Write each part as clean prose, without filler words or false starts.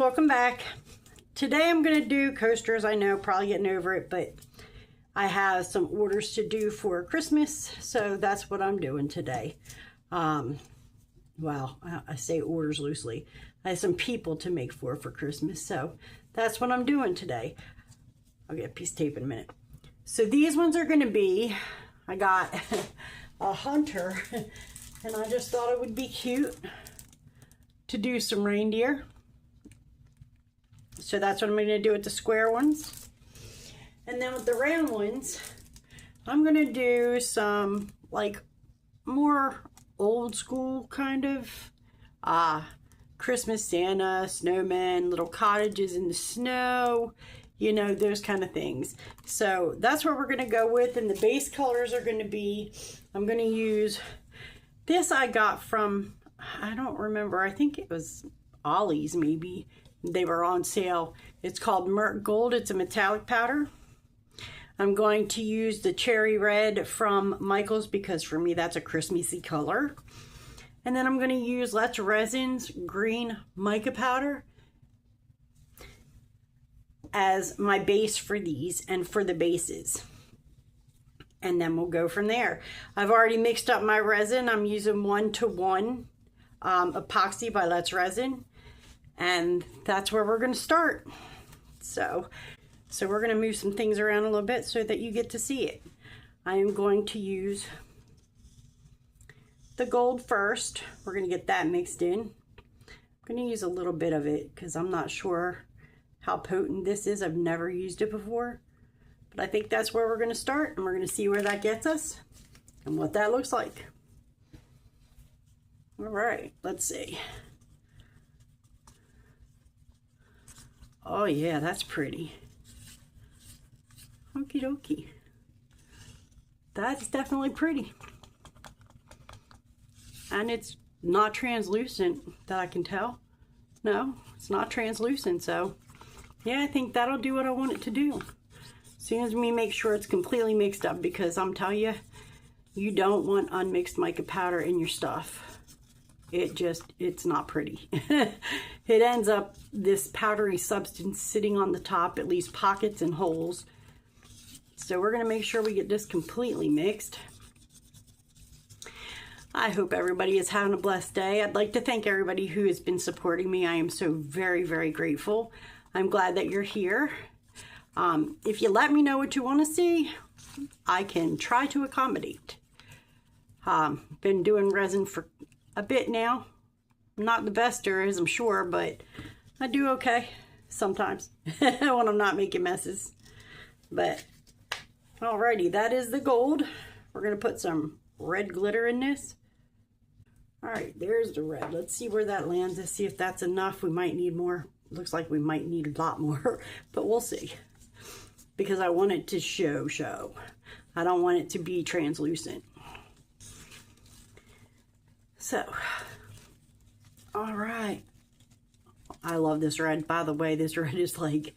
welcome back. Today I'm going to do coasters. I know, probably getting over it, but I have some orders to do for Christmas, so that's what I'm doing today. Well, I say orders loosely. I have some people to make for Christmas, so that's what I'm doing today. I'll get a piece of tape in a minute. So these ones are going to be, I got a hunter, and I just thought it would be cute to do some reindeer. So that's what I'm going to do with the square ones. And then with the round ones, I'm going to do some like more old school kind of Christmas Santa, snowmen, little cottages in the snow, you know, those kind of things. So that's what we're going to go with. And the base colors are going to be, I'm going to use this I got from, I don't remember, I think it was Ollie's maybe. They were on sale. It's called Merc Gold. It's a metallic powder. I'm going to use the cherry red from Michael's because for me that's a Christmassy color. And then I'm going to use Let's Resin's green mica powder as my base for these and for the bases. And then we'll go from there. I've already mixed up my resin. I'm using 1:1 epoxy by Let's Resin. And that's where we're going to start. So we're going to move some things around a little bit so that you get to see it. I am going to use the gold first. We're going to get that mixed in. I'm going to use a little bit of it because I'm not sure how potent this is. I've never used it before. But I think that's where we're going to start, and we're going to see where that gets us and what that looks like. All right, let's see. Oh yeah, that's pretty. Okie dokie. That's definitely pretty. And it's not translucent that I can tell. No, it's not translucent. So yeah, I think that'll do what I want it to do. As soon as we make sure it's completely mixed up, because I'm telling you, you don't want unmixed mica powder in your stuff. It's not pretty. It ends up this powdery substance sitting on the top, at least pockets and holes. So we're gonna make sure we get this completely mixed. I hope everybody is having a blessed day. I'd like to thank everybody who has been supporting me. I am so very, very grateful. I'm glad that you're here. If you let me know what you want to see, I can try to accommodate. Been doing resin for a bit now. I'm not the best there is, I'm sure, but I do okay sometimes when I'm not making messes. But alrighty, that is the gold. We're gonna put some red glitter in this. All right, there's the red. Let's see where that lands. Let's see if that's enough. We might need more. Looks like we might need a lot more, but we'll see. Because I want it to show. I don't want it to be translucent. So, all right. I love this red. By the way, this red is like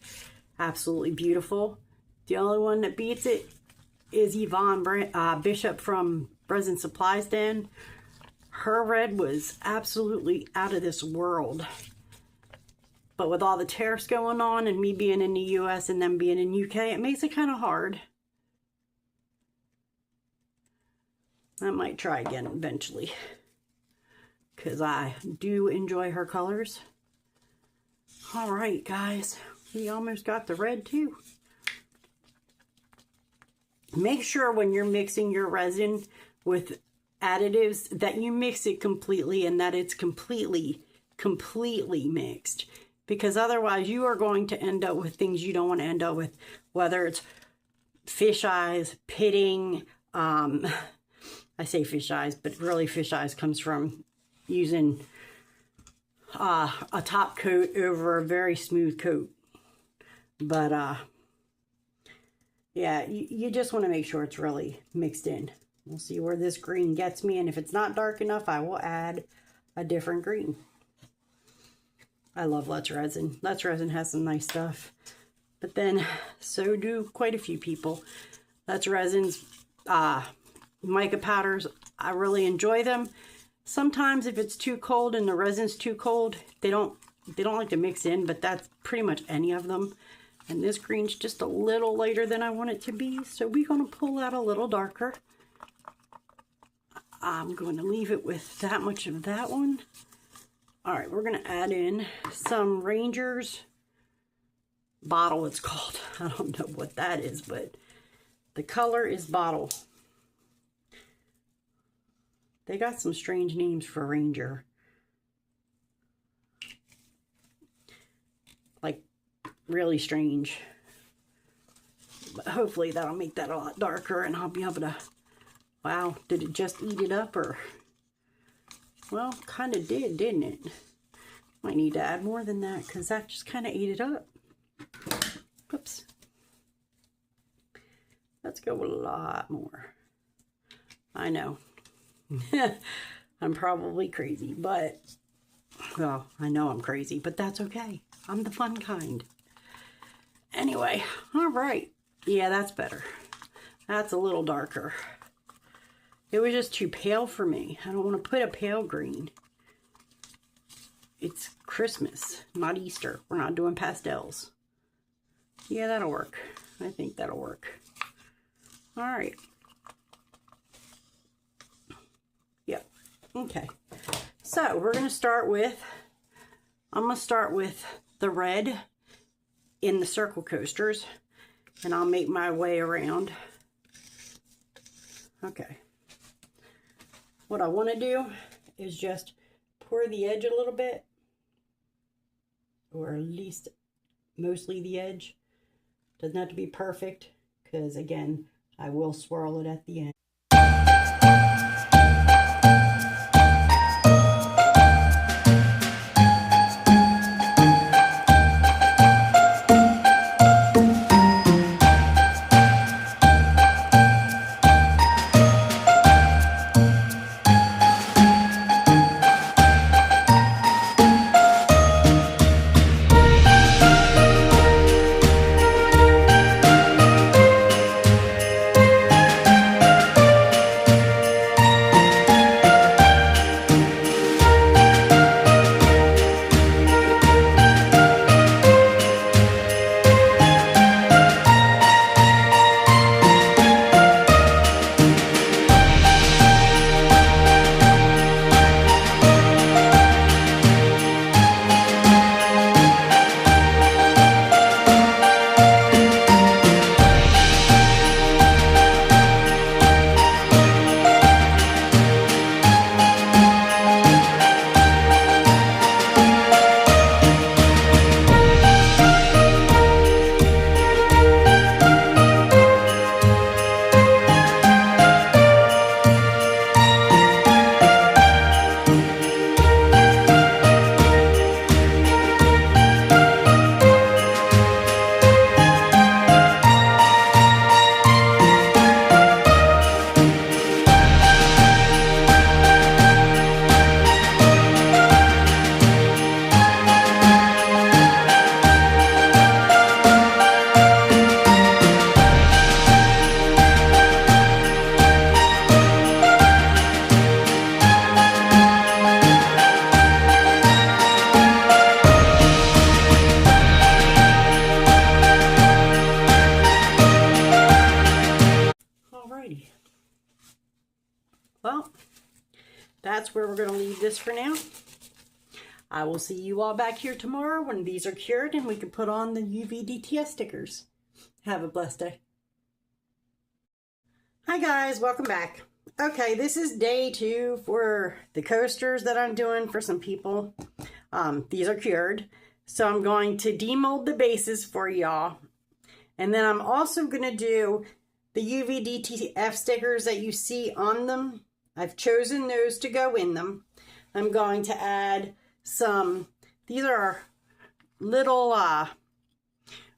absolutely beautiful. The only one that beats it is Yvonne Bishop from Resin Supplies Den. Her red was absolutely out of this world. But with all the tariffs going on and me being in the US and them being in UK, it makes it kind of hard. I might try again eventually, because I do enjoy her colors. All right, guys, we almost got the red too. Make sure when you're mixing your resin with additives that you mix it completely and that it's completely mixed. Because otherwise you are going to end up with things you don't want to end up with, whether it's fish eyes, pitting, I say fish eyes, but really fish eyes comes from using a top coat over a very smooth coat. But yeah, you just want to make sure it's really mixed in. We'll see where this green gets me, and if it's not dark enough, I will add a different green. I love Let's Resin. Let's Resin has some nice stuff, but then so do quite a few people. Let's Resin's mica powders, I really enjoy them. Sometimes if it's too cold and the resin's too cold, they don't they don't like to mix in, but that's pretty much any of them. And this green's just a little lighter than I want it to be, so we're going to pull that a little darker. I'm going to leave it with that much of that one. All right, we're going to add in some Ranger's Bottle, it's called. I don't know what that is, but the color is Bottle. They got some strange names for Ranger. Like, really strange. But hopefully that'll make that a lot darker and I'll be able to... Wow, did it just eat it up or... Well, kind of did, didn't it? Might need to add more than that because that just kind of ate it up. Oops. Let's go with a lot more. I know. I'm probably crazy, but... Well, I know I'm crazy, but that's okay. I'm the fun kind. Anyway, all right. Yeah, that's better. That's a little darker. It was just too pale for me. I don't want to put a pale green. It's Christmas, not Easter. We're not doing pastels. Yeah, that'll work. I think that'll work. All right. Yep. Okay. So we're going to start with, I'm going to start with the red in the circle coasters, and I'll make my way around. Okay. What I want to do is just pour the edge a little bit, or at least mostly the edge. Doesn't have to be perfect, because again, I will swirl it at the end. Well, that's where we're going to leave this for now. I will see you all back here tomorrow when these are cured and we can put on the UV DTS stickers. Have a blessed day. Hi guys, welcome back. Okay, this is day 2 for the coasters that I'm doing for some people. These are cured. So I'm going to demold the bases for y'all. And then I'm also going to do the UV DTF stickers that you see on them. I've chosen those to go in them. I'm going to add some, these are little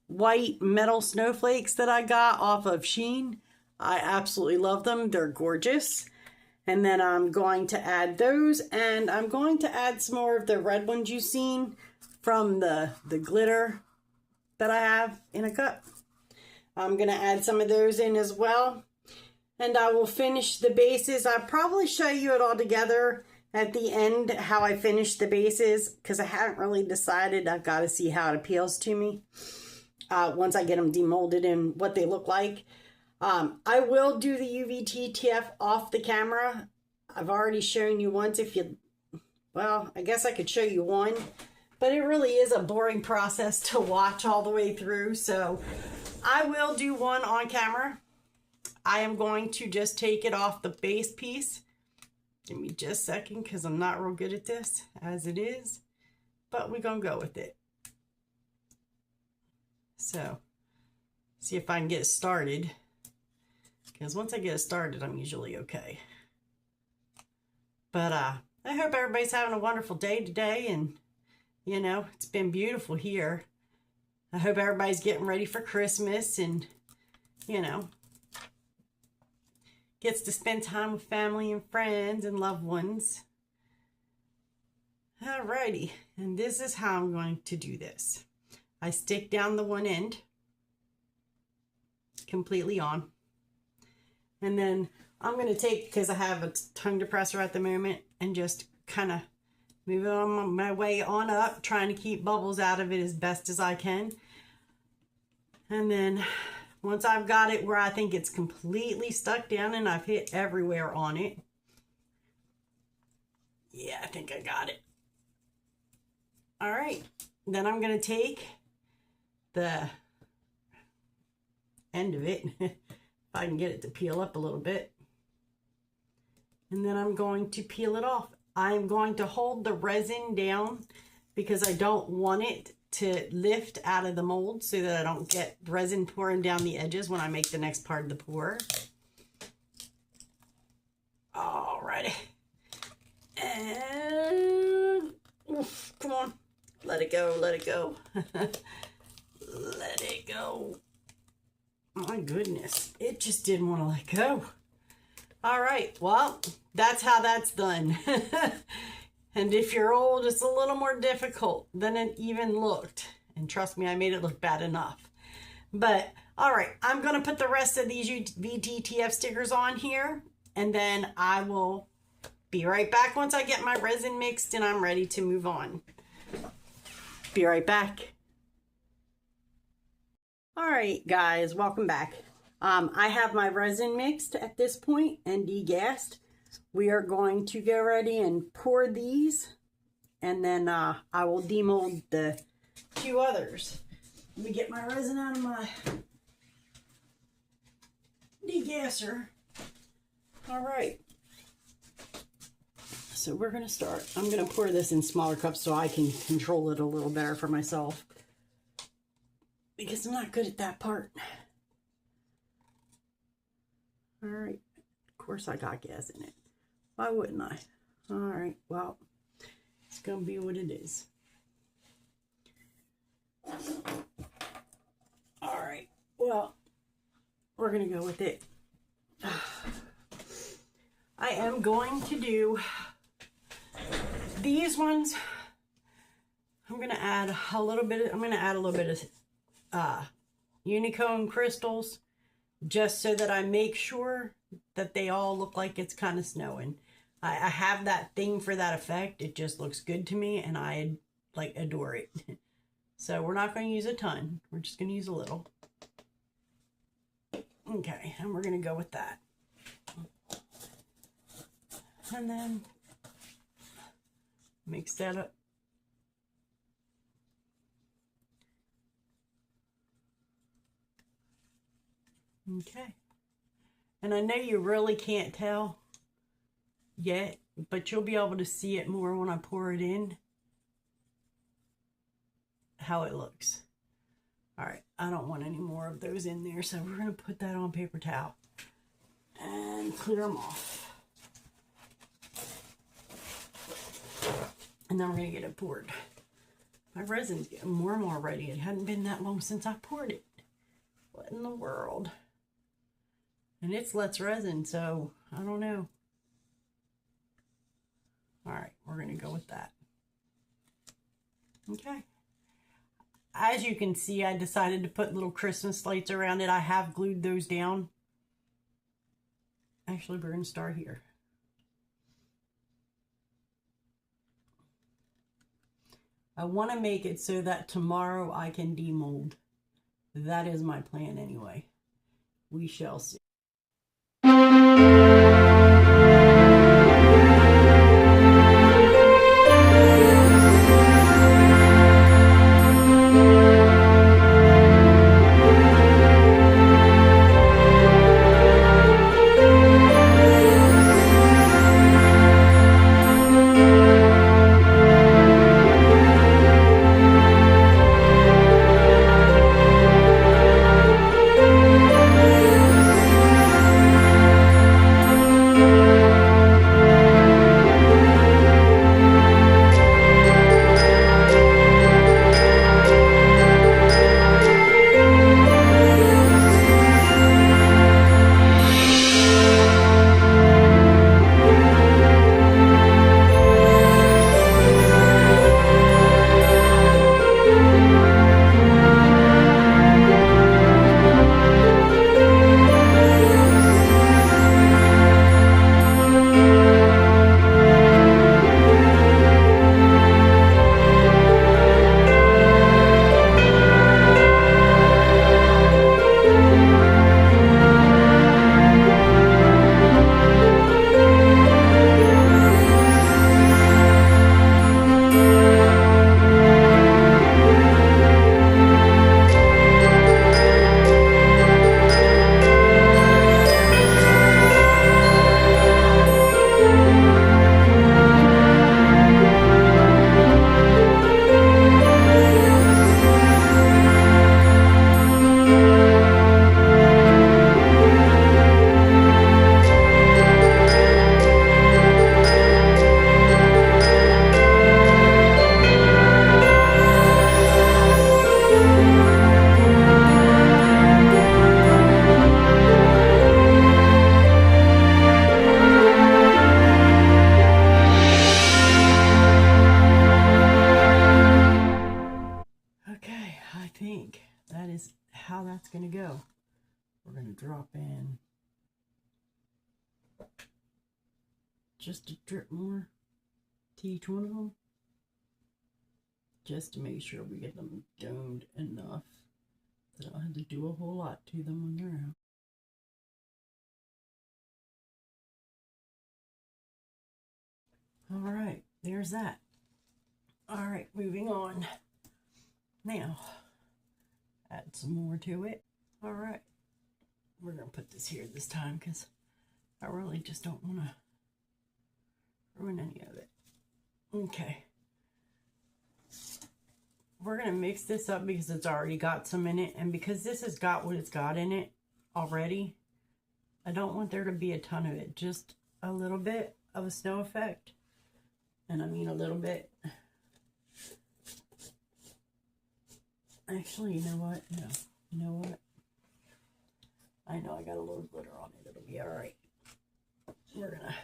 white metal snowflakes that I got off of Shein. I absolutely love them. They're gorgeous. And then I'm going to add those, and I'm going to add some more of the red ones you've seen from the glitter that I have in a cup. I'm going to add some of those in as well. And I will finish the bases. I'll probably show you it all together at the end how I finish the bases, because I haven't really decided. I've got to see how it appeals to me once I get them demolded and what they look like. I will do the UVTTF off the camera. I've already shown you once. Well, I guess I could show you one, but it really is a boring process to watch all the way through. So I will do one on camera. I am going to just take it off the base piece. Give me just a second, because I'm not real good at this as it is, but we're going to go with it. So see if I can get it started, because once I get it started, I'm usually okay. But I hope everybody's having a wonderful day today, and you know, it's been beautiful here. I hope everybody's getting ready for Christmas and, you know, gets to spend time with family and friends and loved ones. Alrighty, and this is how I'm going to do this. I stick down the one end completely on, and then I'm going to take, because I have a tongue depressor at the moment, and just kind of move it on my way on up, trying to keep bubbles out of it as best as I can. And then once I've got it where I think it's completely stuck down and I've hit everywhere on it. Yeah, I think I got it. All right. Then I'm going to take the end of it, if I can get it to peel up a little bit. And then I'm going to peel it off. I'm going to hold the resin down because I don't want it to lift out of the mold, so that I don't get resin pouring down the edges when I make the next part of the pour. Alrighty. And oof, come on. Let it go, let it go. Let it go. My goodness, it just didn't want to let go. All right, well, that's how that's done. And if you're old, it's a little more difficult than it even looked. And trust me, I made it look bad enough. But, all right, I'm going to put the rest of these VTTF stickers on here. And then I will be right back once I get my resin mixed and I'm ready to move on. Be right back. All right, guys, welcome back. I have my resin mixed at this point and degassed. We are going to get ready and pour these, and then I will demold the two others. Let me get my resin out of my degasser. All right. So we're going to start. I'm going to pour this in smaller cups so I can control it a little better for myself, because I'm not good at that part. All right. Of course I got gas in it. Why wouldn't I? All right, well, it's going to be what it is. All right, well, we're going to go with it. I am going to do these ones. I'm going to add a little bit of Unicone crystals, just so that I make sure that they all look like it's kind of snowing. I have that thing for that effect. It just looks good to me, and I like adore it. So we're not going to use a ton. We're just going to use a little. Okay, and we're going to go with that. And then mix that up. Okay. And I know you really can't tell yet, but you'll be able to see it more when I pour it in, how it looks. All right, I don't want any more of those in there, so we're going to put that on paper towel and clear them off. And then we're going to get it poured. My resin's getting more and more ready. It hadn't been that long since I poured it. What in the world? And it's Let's Resin, so I don't know. All right, we're going to go with that. Okay. As you can see, I decided to put little Christmas lights around it. I have glued those down. Actually, we're going to start here. I want to make it so that tomorrow I can demold. That is my plan anyway. We shall see. How that's going to go. We're going to drop in just a drip more to each one of them, just to make sure we get them domed enough that I don't have to do a whole lot to them when they're out. All right, there's that. All right, moving on. Now, add some more to it. All right, we're gonna put this here this time because I really just don't want to ruin any of it. Okay, we're gonna mix this up because it's already got some in it, and because this has got what it's got in it already, I don't want there to be a ton of it, just a little bit of a snow effect. And I mean a little bit. Actually, you know what? No. You know what? I know I got a little glitter on it. It'll be all right. We're going to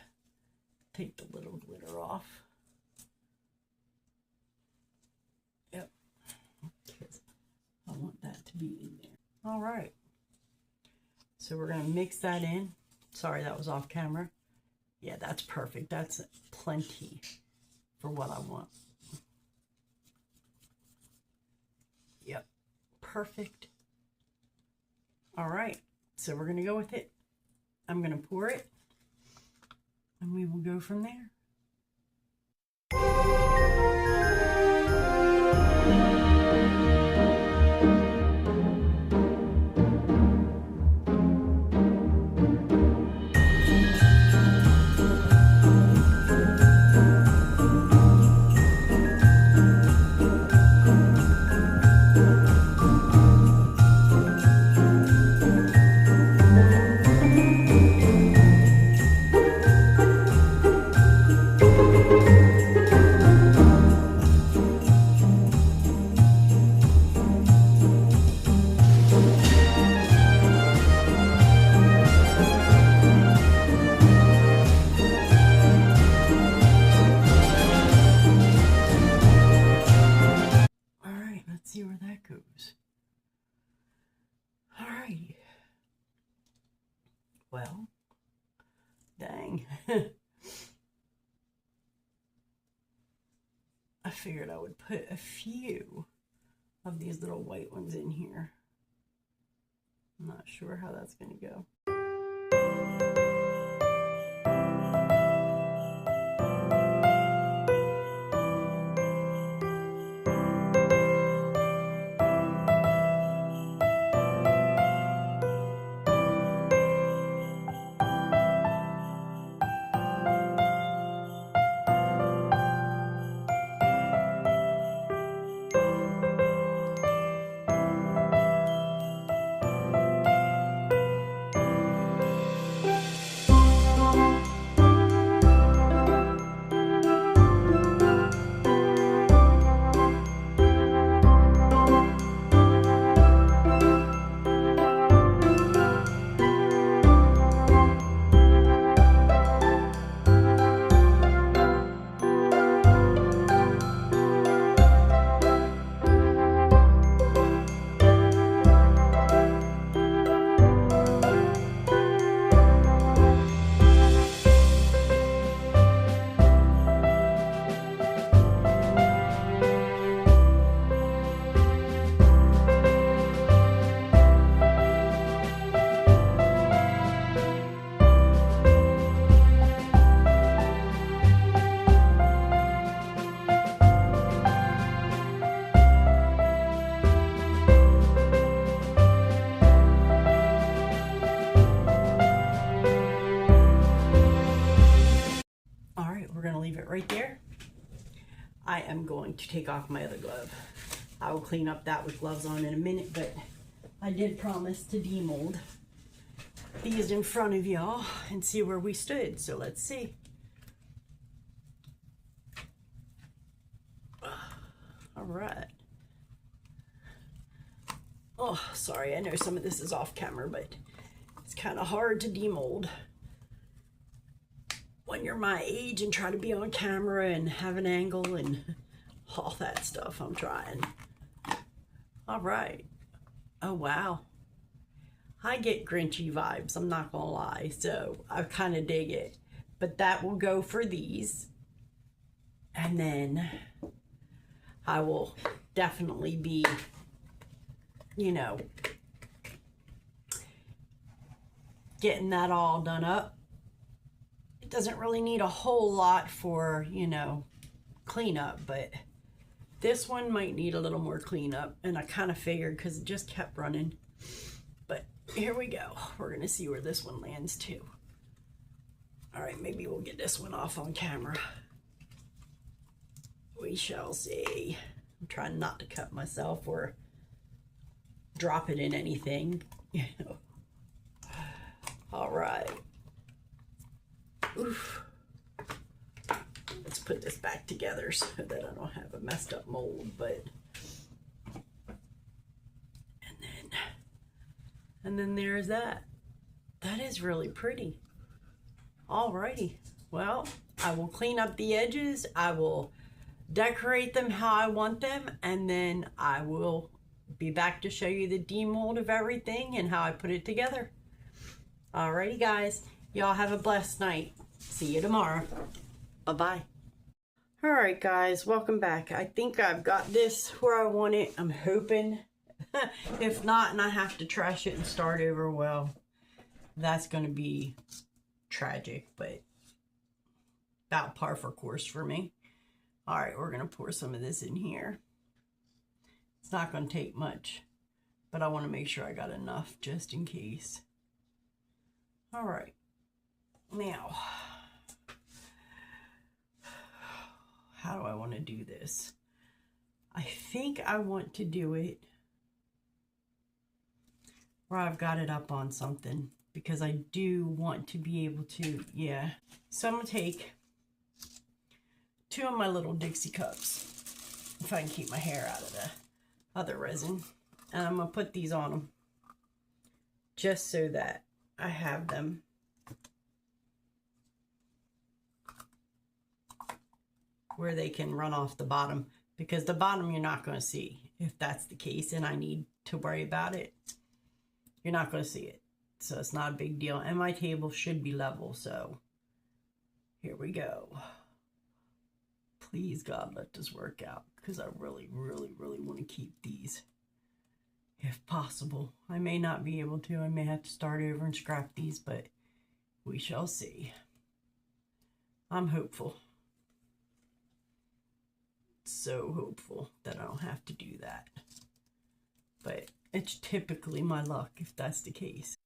take the little glitter off. Yep. Because I want that to be in there. All right. So we're going to mix that in. Sorry, that was off camera. Yeah, that's perfect. That's plenty for what I want. Yep, perfect. All right, so we're gonna go with it. I'm gonna pour it and we will go from there. See where that goes. All right. Well, dang. I figured I would put a few of these little white ones in here. I'm not sure how that's going to go. Right there. I am going to take off my other glove. I will clean up that with gloves on in a minute, but I did promise to demold these in front of y'all and see where we stood. So let's see. All right. Oh, sorry. I know some of this is off camera, but it's kind of hard to demold when you're my age and try to be on camera and have an angle and all that stuff. I'm trying. All right. Oh, wow. I get Grinchy vibes, I'm not gonna lie, so I kind of dig it. But that will go for these. And then I will definitely be, you know, getting that all done up. It doesn't really need a whole lot for, you know, cleanup, but this one might need a little more cleanup, and I kind of figured because it just kept running. But here we go. We're gonna see where this one lands too. All right, maybe we'll get this one off on camera. We shall see. I'm trying not to cut myself or drop it in anything, you know. All right. Oof. Let's put this back together so that I don't have a messed up mold, but and then there's that. That is really pretty. Alrighty. Well, I will clean up the edges. I will decorate them how I want them, and then I will be back to show you the demold of everything and how I put it together. Alrighty, guys. Y'all have a blessed night. See you tomorrow. Bye-bye. Alright, guys. Welcome back. I think I've got this where I want it. I'm hoping. If not, and I have to trash it and start over, well, that's going to be tragic, but about par for course for me. Alright, we're going to pour some of this in here. It's not going to take much, but I want to make sure I got enough just in case. Alright. Now, how do I want to do this? I think I want to do it where I've got it up on something, because I do want to be able to, yeah. So I'm going to take 2 of my little Dixie cups, if I can keep my hair out of the other resin, and I'm going to put these on them just so that I have them where they can run off the bottom, because the bottom you're not going to see. If that's the case and I need to worry about it, you're not going to see it. So it's not a big deal. And my table should be level, so here we go. please, God, let this work out, because I really, really, really want to keep these if possible. I may not be able to. I may have to start over and scrap these, but we shall see. I'm hopeful. So hopeful that I don't have to do that. But it's typically my luck if that's the case.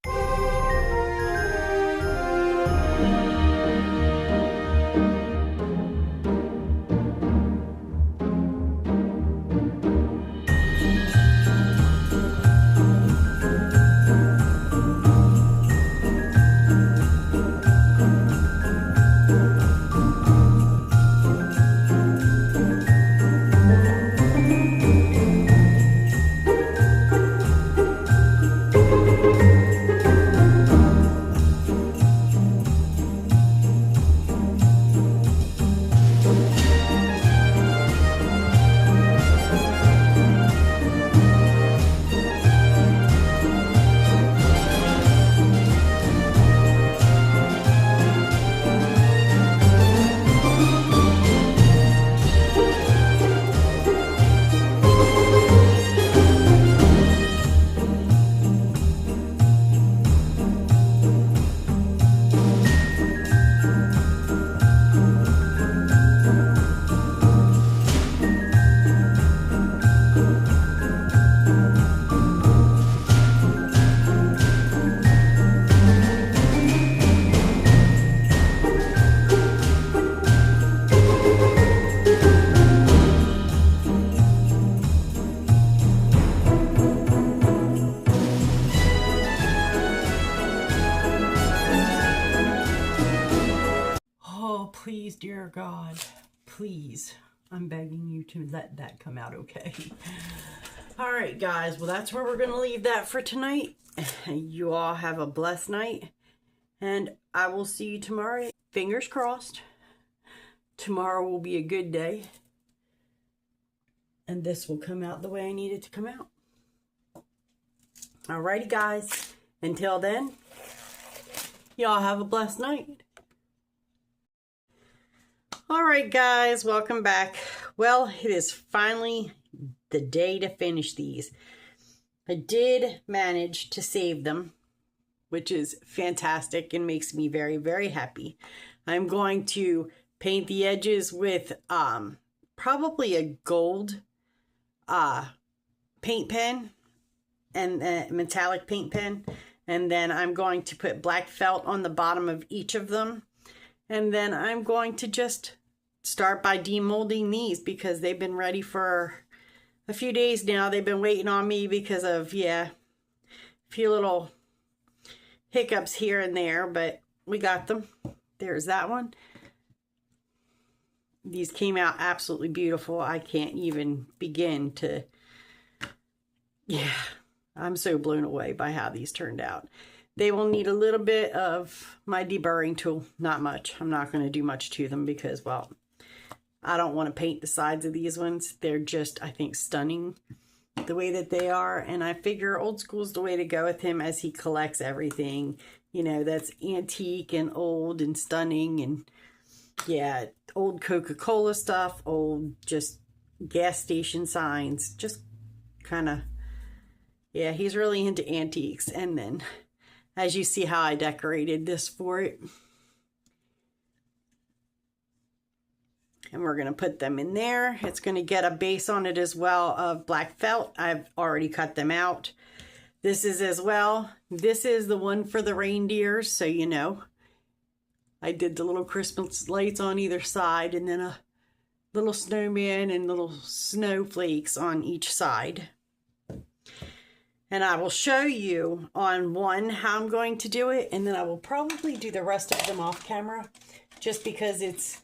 Please, dear God, please, I'm begging you to let that come out okay. All right, guys, well, that's where we're going to leave that for tonight. You all have a blessed night, and I will see you tomorrow. Fingers crossed. Tomorrow will be a good day, and this will come out the way I need it to come out. All righty, guys. Until then, y'all have a blessed night. All right, guys, welcome back. Well, it is finally the day to finish these. I did manage to save them, which is fantastic and makes me very, very happy. I'm going to paint the edges with probably a gold paint pen and a metallic paint pen. And then I'm going to put black felt on the bottom of each of them. And then I'm going to just start by demolding these because they've been ready for a few days now. They've been waiting on me because of, a few little hiccups here and there, but we got them. There's that one. These came out absolutely beautiful. I can't even begin to, I'm so blown away by how these turned out. They will need a little bit of my deburring tool. Not much. I'm not going to do much to them because, well, I don't want to paint the sides of these ones. They're just, I think, stunning the way that they are. And I figure old school's the way to go with him as he collects everything, you know, that's antique and old and stunning. And yeah, old Coca-Cola stuff, old just gas station signs, just kind of, yeah, he's really into antiques. And then as you see how I decorated this for it. And we're going to put them in there. It's going to get a base on it as well of black felt. I've already cut them out. This is as well. This is the one for the reindeers, so you know. I did the little Christmas lights on either side and then a little snowman and little snowflakes on each side. And I will show you on one how I'm going to do it, and then I will probably do the rest of them off camera just because it's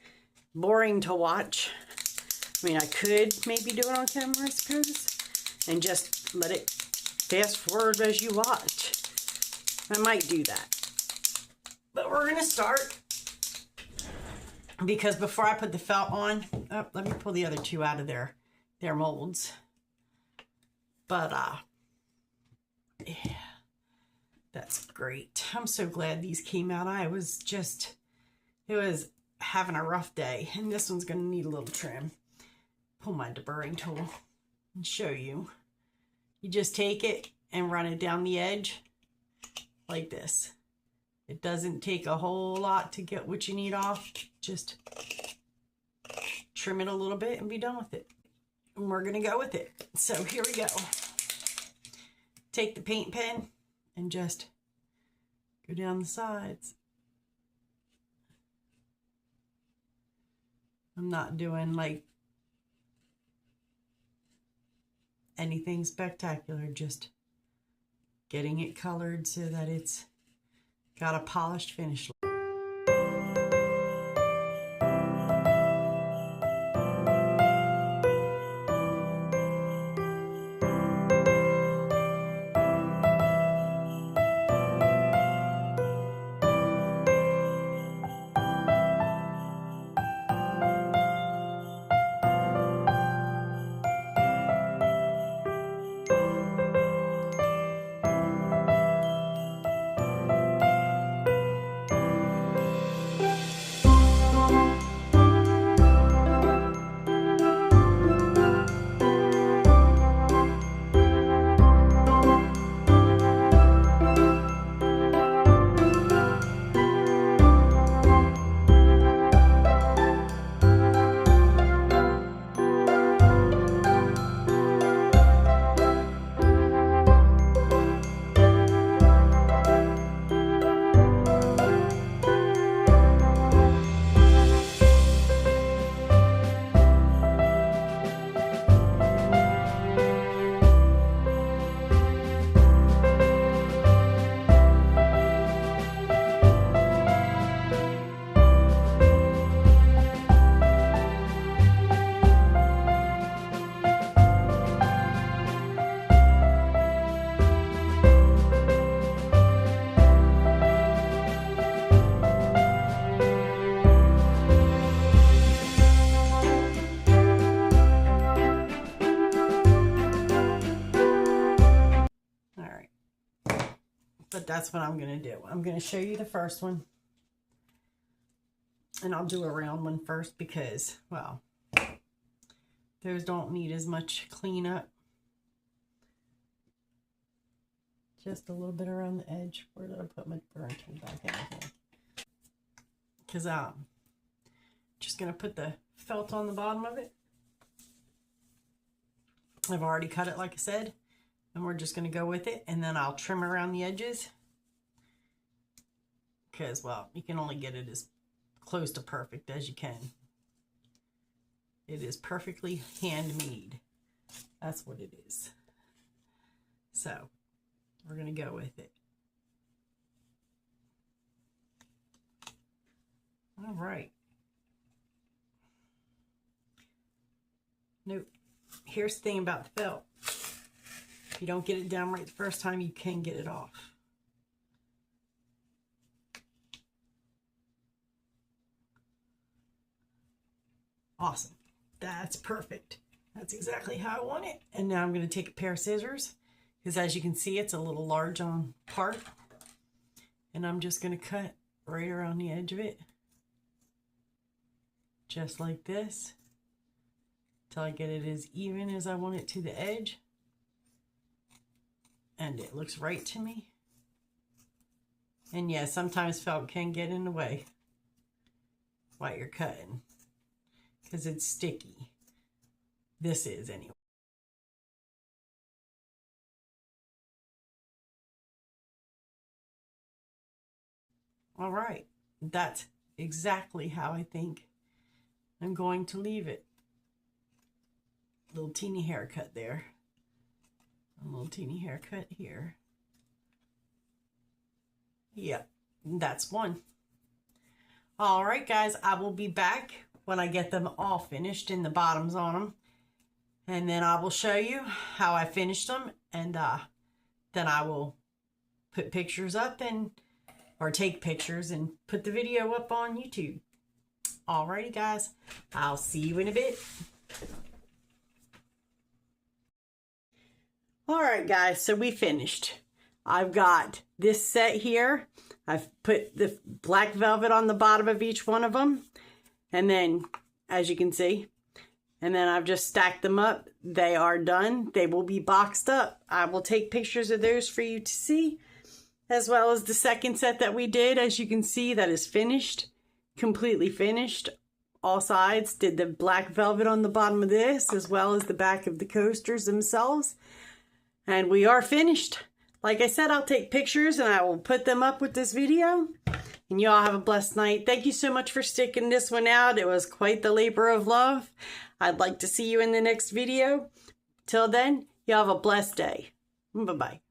boring to watch. I mean, I could maybe do it on camera, I suppose, and just let it fast forward as you watch. I might do that. But we're going to start because before I put the felt on, oh, let me pull the other two out of their molds. But, yeah, that's great. I'm so glad these came out. It was having a rough day, and this one's going to need a little trim. Pull my deburring tool and show you. You just take it and run it down the edge like this. It doesn't take a whole lot to get what you need off. Just trim it a little bit and be done with it. And we're going to go with it. So here we go. Take the paint pen and just go down the sides. I'm not doing like anything spectacular, just getting it colored so that it's got a polished finish. But that's what I'm going to do. I'm going to show you the first one. And I'll do a round one first because, well, those don't need as much cleanup. Just a little bit around the edge. Where did I put my burn tool back in here? Because I'm just going to put the felt on the bottom of it. I've already cut it, like I said. And we're just going to go with it, and then I'll trim around the edges because, well, you can only get it as close to perfect as you can. It is perfectly handmade. That's what it is. So we're going to go with it. All right. Nope. Here's the thing about the felt. If you don't get it down right the first time, you can get it off. Awesome. That's perfect. That's exactly how I want it. And now I'm going to take a pair of scissors because, as you can see, it's a little large on part. And I'm just going to cut right around the edge of it. Just like this. Till I get it as even as I want it to the edge. And it looks right to me. And yeah, sometimes felt can get in the way while you're cutting because it's sticky. This is anyway. All right, that's exactly how I think I'm going to leave it. Little teeny haircut there. A little teeny haircut here. Yep, that's one. All right, guys, I will be back when I get them all finished and the bottoms on them. And then I will show you how I finished them. And then I will put pictures up or take pictures and put the video up on YouTube. Alrighty, guys, I'll see you in a bit. All right, guys, so we finished. I've got this set here. I've put the black velvet on the bottom of each one of them. And then, as you can see, and then I've just stacked them up. They are done. They will be boxed up. I will take pictures of those for you to see, as well as the second set that we did. As you can see, that is finished, completely finished. All sides. Did the black velvet on the bottom of this, as well as the back of the coasters themselves. And we are finished. Like I said, I'll take pictures and I will put them up with this video. And you all have a blessed night. Thank you so much for sticking this one out. It was quite the labor of love. I'd like to see you in the next video. Till then, you all have a blessed day. Bye-bye.